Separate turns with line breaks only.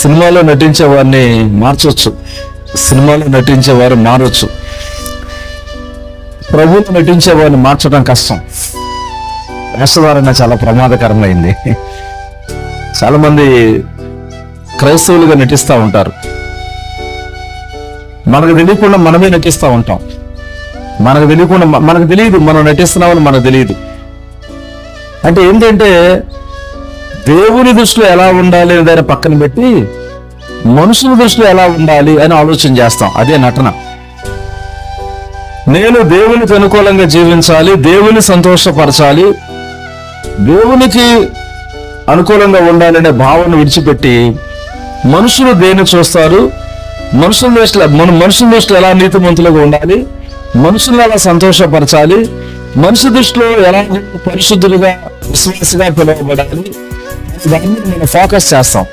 సినిమాలో నటించే వారిని మార్చొచ్చు, సినిమాలో నటించేవారు మారొచ్చు, ప్రభువులో నటించే వారిని మార్చడం కష్టం. వేషధారణ చాలా ప్రమాదకరమైంది. చాలా మంది క్రైస్తవులుగా నటిస్తూ ఉంటారు, మనకు తెలియకుండా మనమే నటిస్తూ ఉంటాం. మనకు తెలియకుండా మనకు తెలియదు మనం నటిస్తున్నామని మనకు తెలియదు. అంటే ఏంటంటే దేవుని దృష్టిలో ఎలా ఉండాలి అని దాన్ని పక్కన పెట్టి మనుషుల దృష్టిలో ఎలా ఉండాలి అని ఆలోచన చేస్తాం. అదే నటన. నేను దేవునికి అనుకూలంగా జీవించాలి, దేవుని సంతోషపరచాలి, దేవునికి అనుకూలంగా ఉండాలనే భావన విడిచిపెట్టి మనుషులు దేన్ని చూస్తారు, మనుషుల దృష్టిలో ఎలా నీతిమంతులుగా ఉండాలి, మనుషులను ఎలా సంతోషపరచాలి, మనిషి దృష్టిలో ఎలా పరిశుద్ధులుగా విశ్వాసగా పిలువబడాలి, దాన్ని మనం ఫోకస్ చేస్తాం.